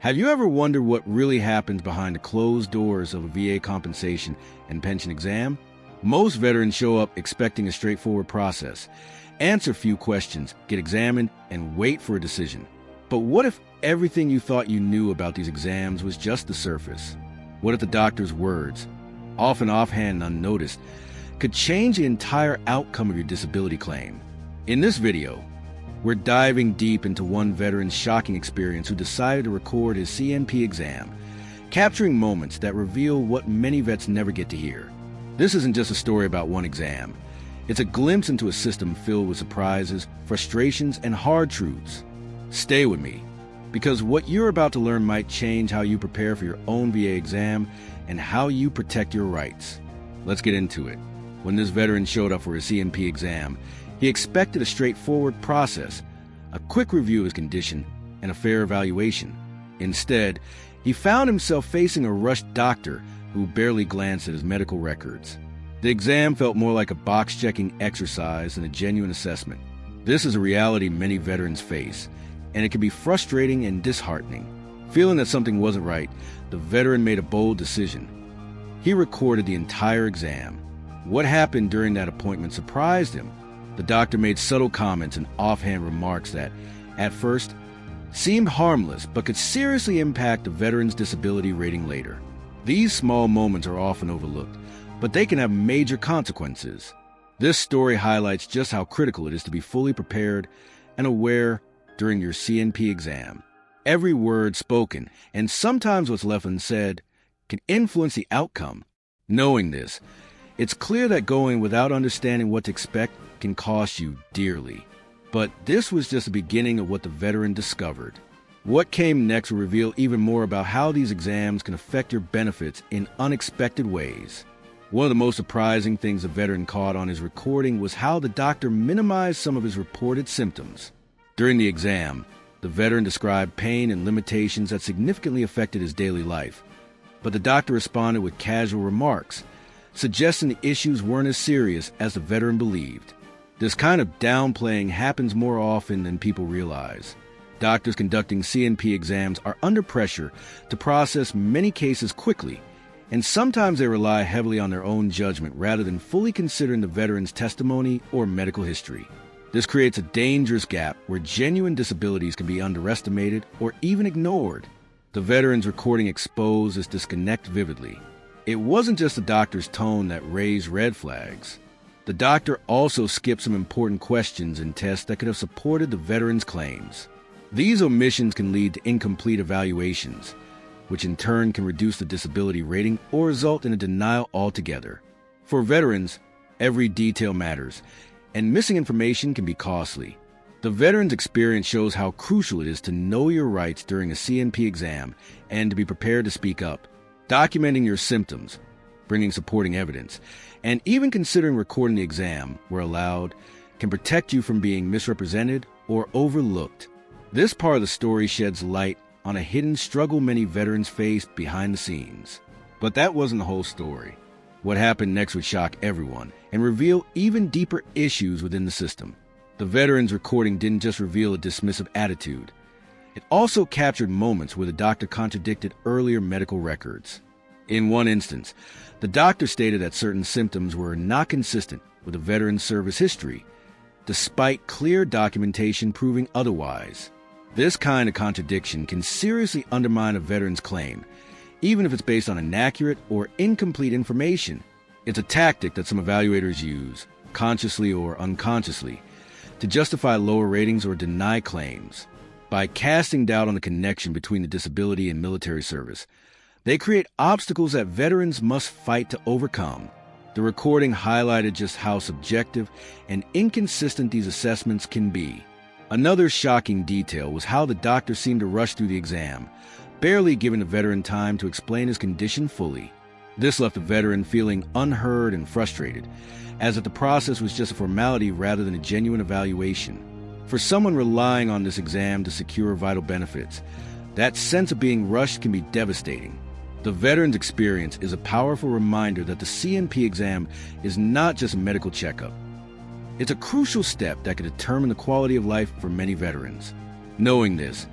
Have you ever wondered what really happens behind the closed doors of a VA compensation and pension exam? Most veterans show up expecting a straightforward process, answer a few questions, get examined, and wait for a decision. But what if everything you thought you knew about these exams was just the surface? What if the doctor's words, often offhand and unnoticed, could change the entire outcome of your disability claim? In this video, we're diving deep into one veteran's shocking experience who decided to record his CNP exam, capturing moments that reveal what many vets never get to hear. This isn't just a story about one exam. It's a glimpse into a system filled with surprises, frustrations, and hard truths. Stay with me, because what you're about to learn might change how you prepare for your own VA exam and how you protect your rights. Let's get into it. When this veteran showed up for his CNP exam, he expected a straightforward process, a quick review of his condition, and a fair evaluation. Instead, he found himself facing a rushed doctor who barely glanced at his medical records. The exam felt more like a box-checking exercise than a genuine assessment. This is a reality many veterans face, and it can be frustrating and disheartening. Feeling that something wasn't right, the veteran made a bold decision. He recorded the entire exam. What happened during that appointment surprised him. The doctor made subtle comments and offhand remarks that, at first, seemed harmless but could seriously impact the veteran's disability rating later. These small moments are often overlooked, but they can have major consequences. This story highlights just how critical it is to be fully prepared and aware during your CNP exam. Every word spoken, and sometimes what's left unsaid, can influence the outcome. Knowing this, it's clear that going without understanding what to expect can cost you dearly. But this was just the beginning of what the veteran discovered. What came next will reveal even more about how these exams can affect your benefits in unexpected ways. One of the most surprising things the veteran caught on his recording was how the doctor minimized some of his reported symptoms. During the exam, the veteran described pain and limitations that significantly affected his daily life. But the doctor responded with casual remarks, suggesting the issues weren't as serious as the veteran believed. This kind of downplaying happens more often than people realize. Doctors conducting CNP exams are under pressure to process many cases quickly, and sometimes they rely heavily on their own judgment rather than fully considering the veteran's testimony or medical history. This creates a dangerous gap where genuine disabilities can be underestimated or even ignored. The veteran's recording exposed this disconnect vividly. It wasn't just the doctor's tone that raised red flags. The doctor also skipped some important questions and tests that could have supported the veteran's claims. These omissions can lead to incomplete evaluations, which in turn can reduce the disability rating or result in a denial altogether. For veterans, every detail matters, and missing information can be costly. The veteran's experience shows how crucial it is to know your rights during a CNP exam and to be prepared to speak up. Documenting your symptoms, bringing supporting evidence, and even considering recording the exam, where allowed, can protect you from being misrepresented or overlooked. This part of the story sheds light on a hidden struggle many veterans face behind the scenes. But that wasn't the whole story. What happened next would shock everyone and reveal even deeper issues within the system. The veteran's recording didn't just reveal a dismissive attitude. It also captured moments where the doctor contradicted earlier medical records. In one instance, the doctor stated that certain symptoms were not consistent with the veteran's service history, despite clear documentation proving otherwise. This kind of contradiction can seriously undermine a veteran's claim, even if it's based on inaccurate or incomplete information. It's a tactic that some evaluators use, consciously or unconsciously, to justify lower ratings or deny claims. By casting doubt on the connection between the disability and military service, they create obstacles that veterans must fight to overcome. The recording highlighted just how subjective and inconsistent these assessments can be. Another shocking detail was how the doctor seemed to rush through the exam, barely giving the veteran time to explain his condition fully. This left the veteran feeling unheard and frustrated, as if the process was just a formality rather than a genuine evaluation. For someone relying on this exam to secure vital benefits, that sense of being rushed can be devastating. The veteran's experience is a powerful reminder that the CNP exam is not just a medical checkup. It's a crucial step that can determine the quality of life for many veterans. Knowing this,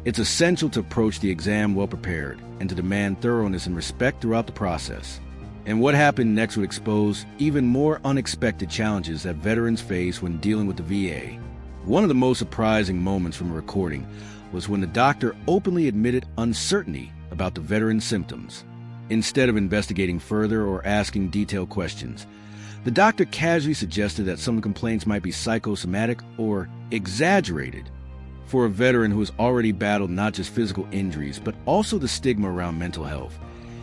It's essential to approach the exam well prepared and to demand thoroughness and respect throughout the process. And what happened next would expose even more unexpected challenges that veterans face when dealing with the VA. One of the most surprising moments from the recording was when the doctor openly admitted uncertainty about the veteran's symptoms. Instead of investigating further or asking detailed questions, the doctor casually suggested that some complaints might be psychosomatic or exaggerated. For a veteran who has already battled not just physical injuries, but also the stigma around mental health,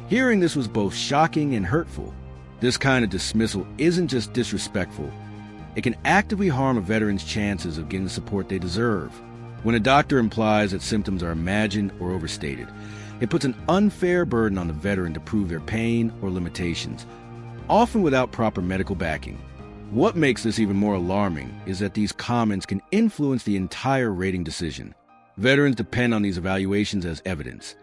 hearing this was both shocking and hurtful. This kind of dismissal isn't just disrespectful. It can actively harm a veteran's chances of getting the support they deserve. When a doctor implies that symptoms are imagined or overstated, it puts an unfair burden on the veteran to prove their pain or limitations, often without proper medical backing. What makes this even more alarming is that these comments can influence the entire rating decision. Veterans depend on these evaluations as evidence,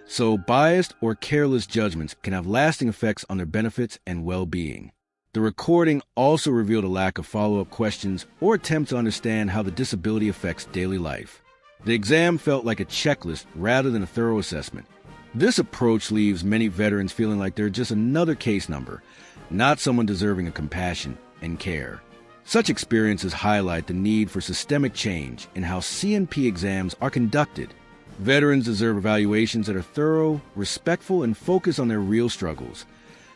so biased or careless judgments can have lasting effects on their benefits and well-being. The recording also revealed a lack of follow-up questions or attempts to understand how the disability affects daily life. The exam felt like a checklist rather than a thorough assessment. This approach leaves many veterans feeling like they're just another case number, not someone deserving of compassion and care. Such experiences highlight the need for systemic change in how CNP exams are conducted. Veterans deserve evaluations that are thorough, respectful, and focused on their real struggles,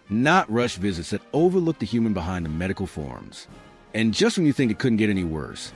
not rush visits that overlook the human behind the medical forms. And just when you think it couldn't get any worse,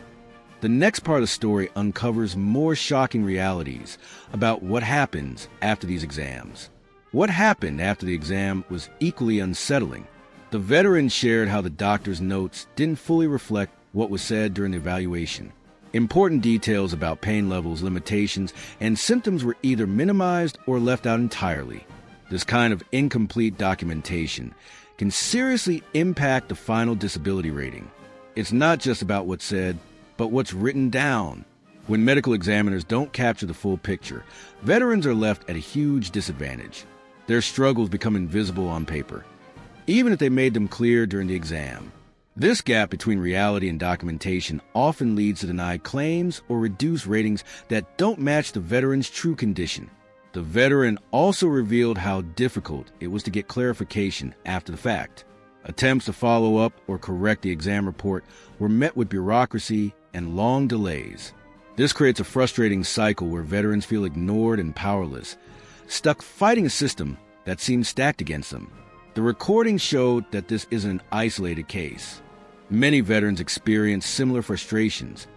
the next part of the story uncovers more shocking realities about what happens after these exams. What happened after the exam was equally unsettling. The veteran shared how the doctor's notes didn't fully reflect what was said during the evaluation. Important details about pain levels, limitations, and symptoms were either minimized or left out entirely. This kind of incomplete documentation can seriously impact the final disability rating. It's not just about what's said, but what's written down. When medical examiners don't capture the full picture, veterans are left at a huge disadvantage. Their struggles become invisible on paper, even if they made them clear during the exam. This gap between reality and documentation often leads to denied claims or reduced ratings that don't match the veteran's true condition. The veteran also revealed how difficult it was to get clarification after the fact. Attempts to follow up or correct the exam report were met with bureaucracy and long delays. This creates a frustrating cycle where veterans feel ignored and powerless, stuck fighting a system that seems stacked against them. The recording showed that this isn't an isolated case. Many veterans experience similar frustrations,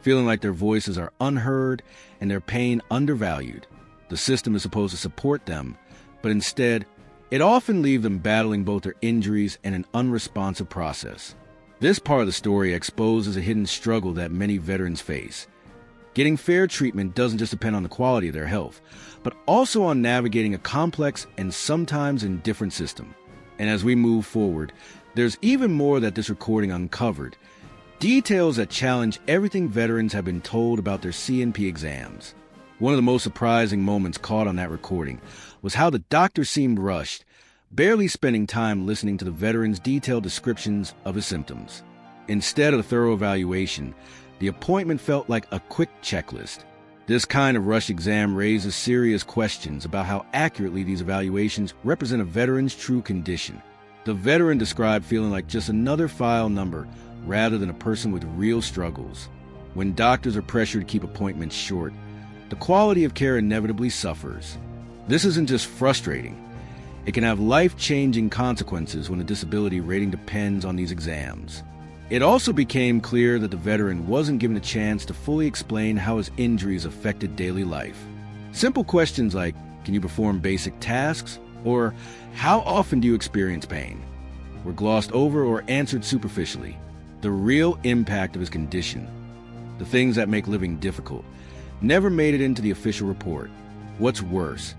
feeling like their voices are unheard and their pain undervalued. The system is supposed to support them, but instead, it often leaves them battling both their injuries and an unresponsive process. This part of the story exposes a hidden struggle that many veterans face. Getting fair treatment doesn't just depend on the quality of their health, but also on navigating a complex and sometimes indifferent system. And as we move forward, there's even more that this recording uncovered. Details that challenge everything veterans have been told about their CNP exams. One of the most surprising moments caught on that recording was how the doctor seemed rushed, barely spending time listening to the veteran's detailed descriptions of his symptoms. Instead of a thorough evaluation, the appointment felt like a quick checklist. This kind of rushed exam raises serious questions about how accurately these evaluations represent a veteran's true condition. The veteran described feeling like just another file number rather than a person with real struggles. When doctors are pressured to keep appointments short, the quality of care inevitably suffers. This isn't just frustrating. It can have life-changing consequences when the disability rating depends on these exams. It also became clear that the veteran wasn't given a chance to fully explain how his injuries affected daily life. Simple questions like, can you perform basic tasks? Or, how often do you experience pain? Were glossed over or answered superficially. The real impact of his condition, the things that make living difficult, never made it into the official report. What's worse,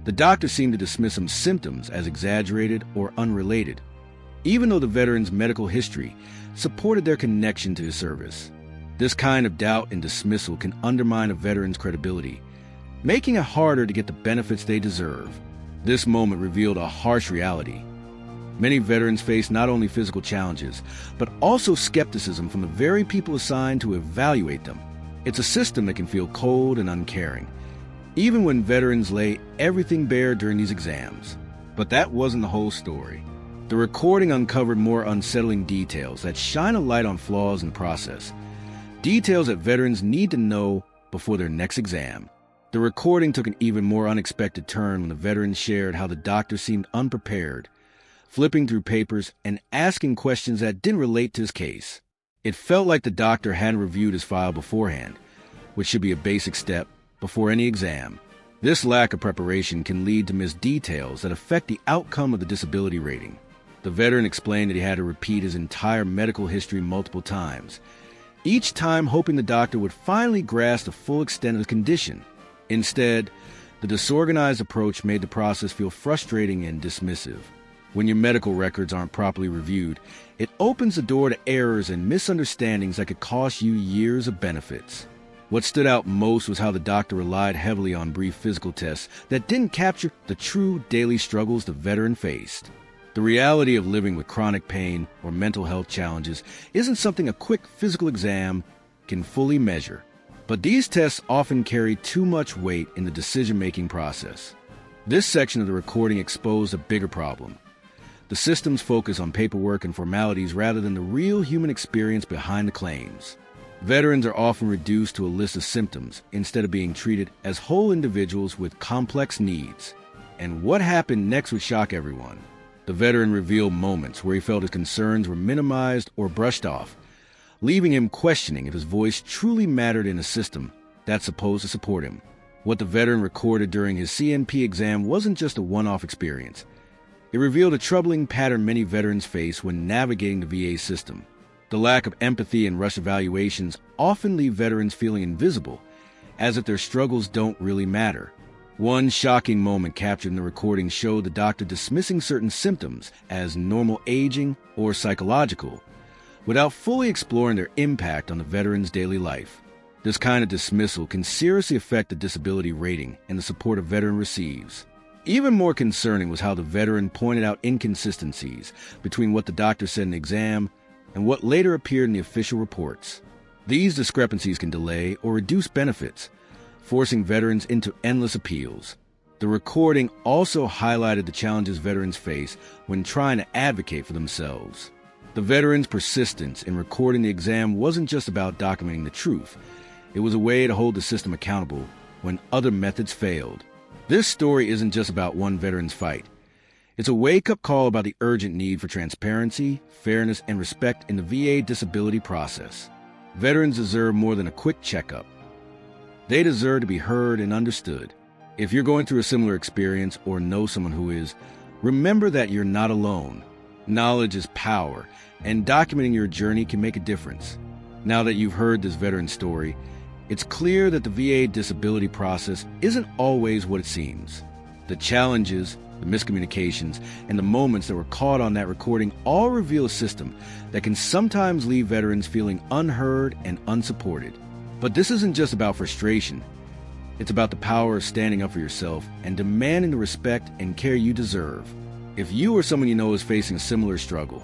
the doctor seemed to dismiss some symptoms as exaggerated or unrelated, even though the veteran's medical history supported their connection to his service. This kind of doubt and dismissal can undermine a veteran's credibility, making it harder to get the benefits they deserve. This moment revealed a harsh reality. Many veterans face not only physical challenges, but also skepticism from the very people assigned to evaluate them. It's a system that can feel cold and uncaring, even when veterans lay everything bare during these exams. But that wasn't the whole story. The recording uncovered more unsettling details that shine a light on flaws in the process. Details that veterans need to know before their next exam. The recording took an even more unexpected turn when the veteran shared how the doctor seemed unprepared, flipping through papers and asking questions that didn't relate to his case. It felt like the doctor hadn't reviewed his file beforehand, which should be a basic step before any exam. This lack of preparation can lead to missed details that affect the outcome of the disability rating. The veteran explained that he had to repeat his entire medical history multiple times, each time hoping the doctor would finally grasp the full extent of the condition. Instead, the disorganized approach made the process feel frustrating and dismissive. When your medical records aren't properly reviewed, it opens the door to errors and misunderstandings that could cost you years of benefits. What stood out most was how the doctor relied heavily on brief physical tests that didn't capture the true daily struggles the veteran faced. The reality of living with chronic pain or mental health challenges isn't something a quick physical exam can fully measure. But these tests often carry too much weight in the decision-making process. This section of the recording exposed a bigger problem. The system's focus on paperwork and formalities rather than the real human experience behind the claims. Veterans are often reduced to a list of symptoms instead of being treated as whole individuals with complex needs. And what happened next would shock everyone. The veteran revealed moments where he felt his concerns were minimized or brushed off, leaving him questioning if his voice truly mattered in a system that's supposed to support him. What the veteran recorded during his CNP exam wasn't just a one-off experience. It revealed a troubling pattern many veterans face when navigating the VA system. The lack of empathy and rush evaluations often leave veterans feeling invisible, as if their struggles don't really matter. One shocking moment captured in the recording showed the doctor dismissing certain symptoms as normal aging or psychological, without fully exploring their impact on the veteran's daily life. This kind of dismissal can seriously affect the disability rating and the support a veteran receives. Even more concerning was how the veteran pointed out inconsistencies between what the doctor said in the exam and what later appeared in the official reports. These discrepancies can delay or reduce benefits, forcing veterans into endless appeals. The recording also highlighted the challenges veterans face when trying to advocate for themselves. The veteran's persistence in recording the exam wasn't just about documenting the truth. It was a way to hold the system accountable when other methods failed. This story isn't just about one veteran's fight. It's a wake-up call about the urgent need for transparency, fairness, and respect in the VA disability process. Veterans deserve more than a quick checkup. They deserve to be heard and understood. If you're going through a similar experience or know someone who is, remember that you're not alone. Knowledge is power, and documenting your journey can make a difference. Now that you've heard this veteran's story, it's clear that the VA disability process isn't always what it seems. The challenges, the miscommunications, and the moments that were caught on that recording all reveal a system that can sometimes leave veterans feeling unheard and unsupported. But this isn't just about frustration. It's about the power of standing up for yourself and demanding the respect and care you deserve. If you or someone you know is facing a similar struggle,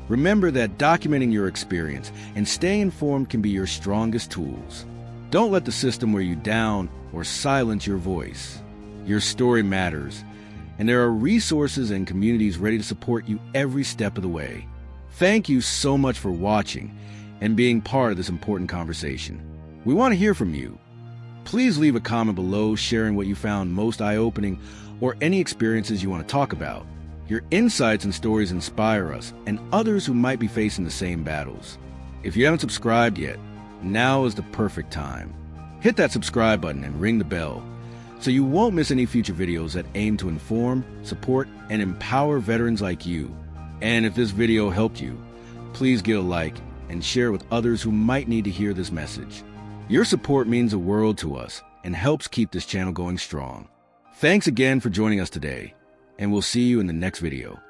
remember that documenting your experience and staying informed can be your strongest tools. Don't let the system wear you down or silence your voice. Your story matters, and there are resources and communities ready to support you every step of the way. Thank you so much for watching and being part of this important conversation. We want to hear from you. Please leave a comment below sharing what you found most eye-opening or any experiences you want to talk about. Your insights and stories inspire us and others who might be facing the same battles. If you haven't subscribed yet, now is the perfect time. Hit that subscribe button and ring the bell so you won't miss any future videos that aim to inform, support, and empower veterans like you. And if this video helped you, please give a like and share with others who might need to hear this message. Your support means the world to us and helps keep this channel going strong. Thanks again for joining us today, and we'll see you in the next video.